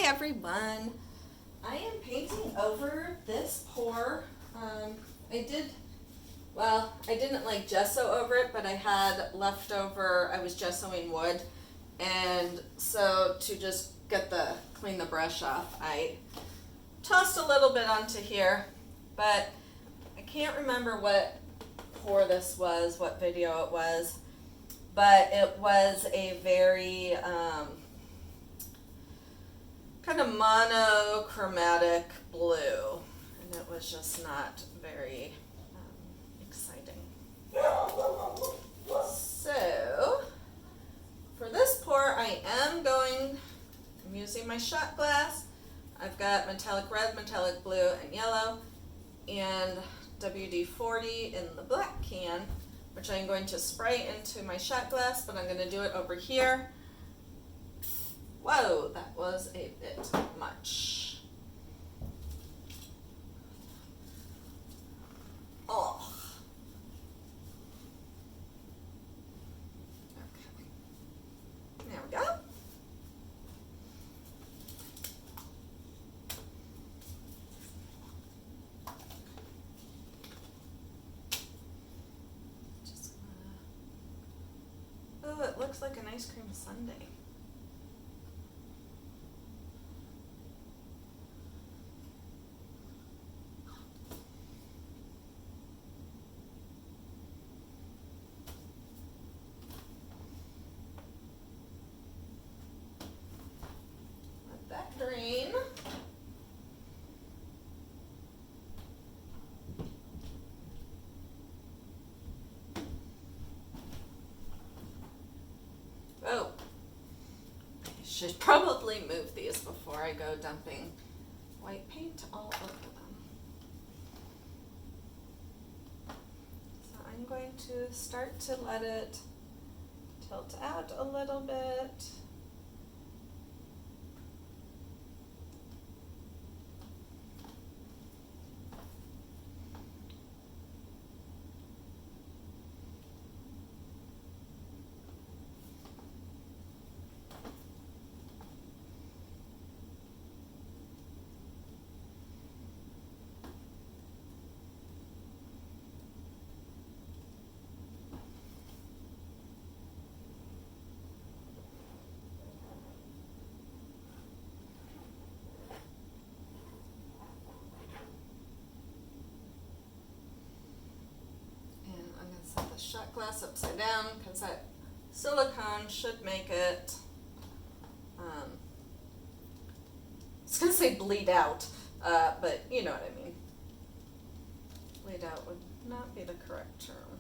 Hi everyone. I am painting over this pour. I didn't like gesso over it, but I had leftover, I was gessoing wood. And so to just clean the brush off, I tossed a little bit onto here, but I can't remember what pour this was, what video it was, but it was a very, kind of monochromatic blue, and it was just not very exciting. So for this pour, I'm using my shot glass. I've got metallic red, metallic blue, and yellow, and WD-40 in the black can, which I'm going to spray into my shot glass, but I'm going to do it over here. Whoa, that was a bit much. Oh. Okay. There we go. Oh, it looks like an ice cream sundae. Drain. Oh, I should probably move these before I go dumping white paint all over them. So I'm going to start to let it tilt out a little bit. Set the shot glass upside down because that silicone should make it, I was going to say bleed out, but you know what I mean. Bleed out would not be the correct term.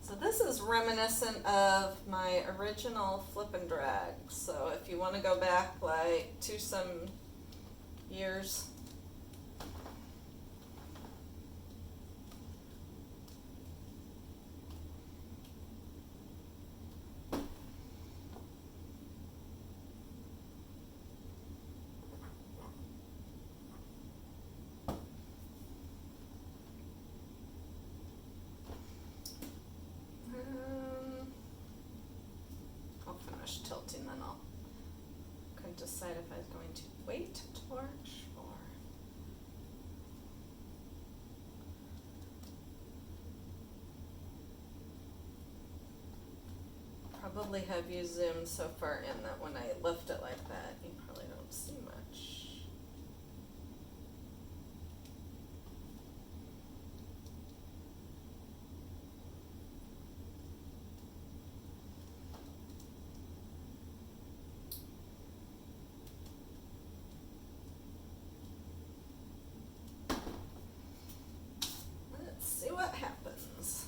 So this is reminiscent of my original flip and drag. So if you want to go back like to some years, tilting, then I'll couldn't decide if I was going to wait torch or probably have you zoomed so far in that when I lift it like that you probably don't see much. What happens.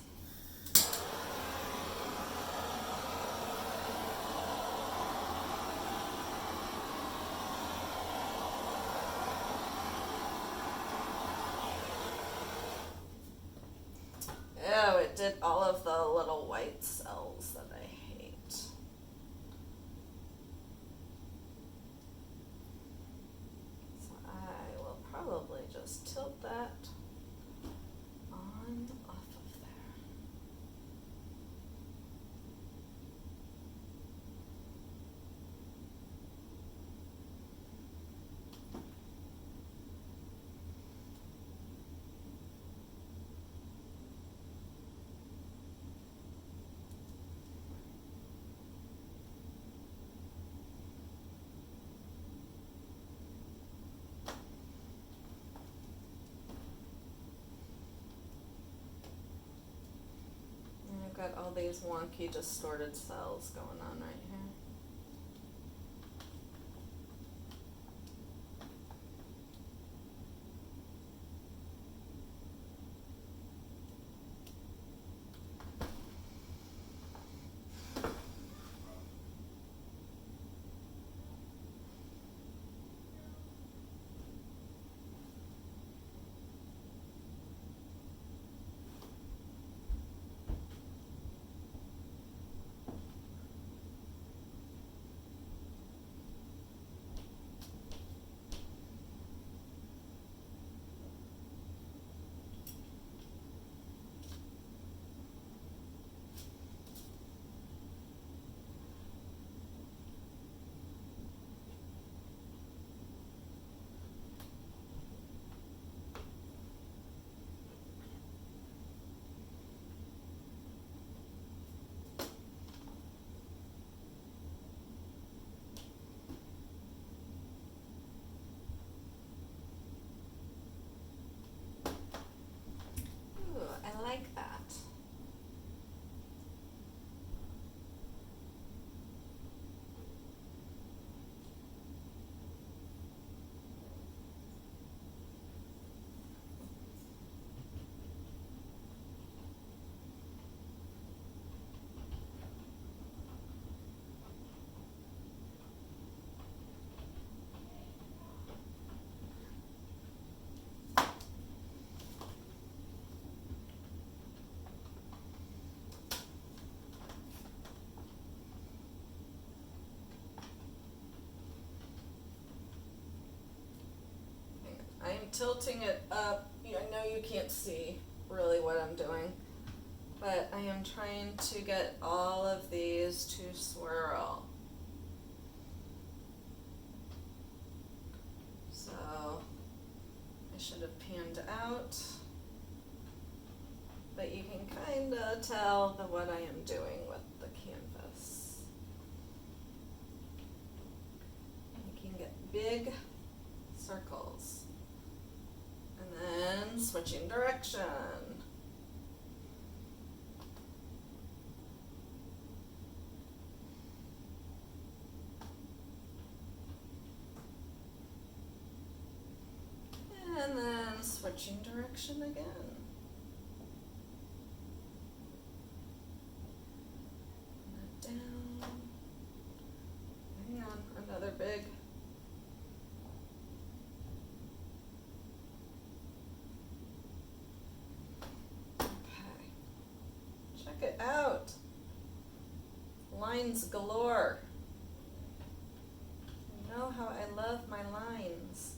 Oh, it did all of the little white cells that I hate. So I will probably just tilt that on off of there. got all these wonky distorted cells going on right here. Ooh, I like that. I am tilting it up. I know you can't see really what I'm doing, but I am trying to get all of these to swirl. So I should have panned out, but you can kind of tell what I am doing with the canvas. You can get big circles. And then switching direction. And then switching direction again. And then down. Hang on, another big. Check it out. Lines galore. You know how I love my lines.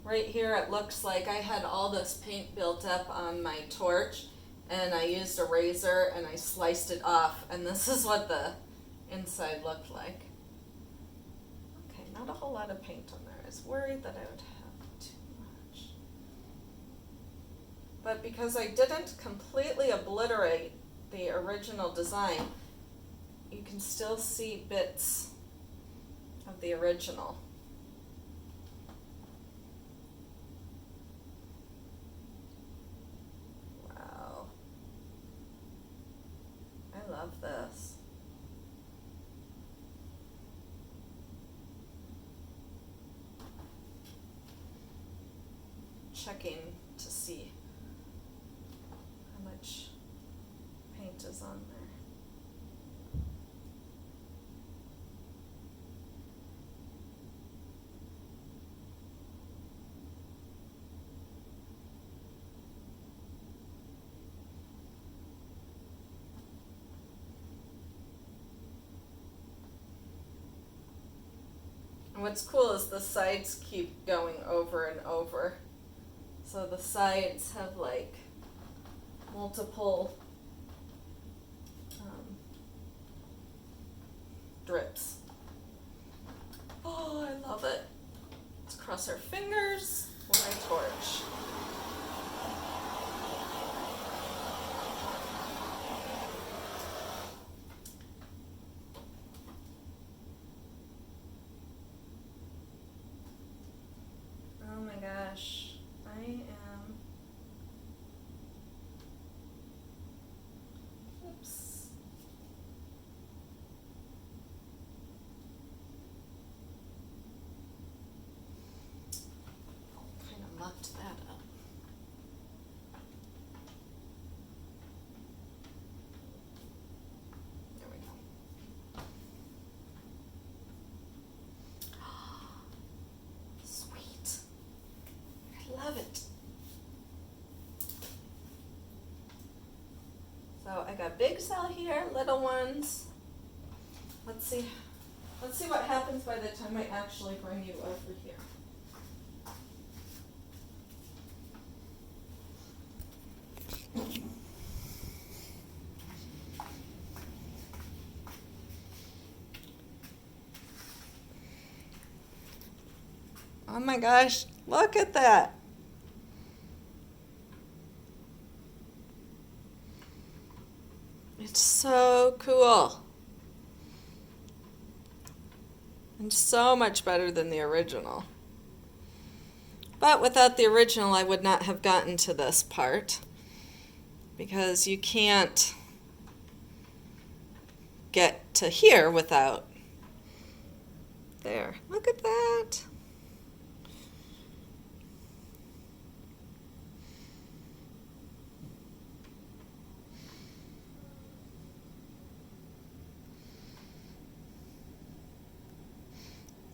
Right here it looks like I had all this paint built up on my torch, and I used a razor and I sliced it off, and this is what the inside looked like. Okay, not a whole lot of paint on there. I was worried that I would have too much. But because I didn't completely obliterate the original design, you can still see bits of the original. Wow. I love this. Checking to see how much paint is on there. And what's cool is the sides keep going over and over. So the sides have like multiple drips. Oh, I love it. Let's cross our fingers with our torch. Oh my love it. So I got big cell here, little ones. Let's see what happens by the time I actually bring you over here. Oh my gosh, look at that. It's so cool. And so much better than the original. But without the original, I would not have gotten to this part, because you can't get to here without there. Look at that.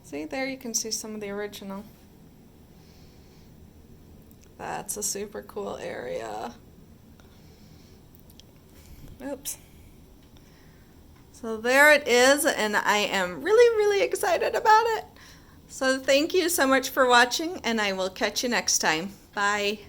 See, there you can see some of the original. That's a super cool area. Oops. So there it is, and I am really, really excited about it. So thank you so much for watching, and I will catch you next time. Bye.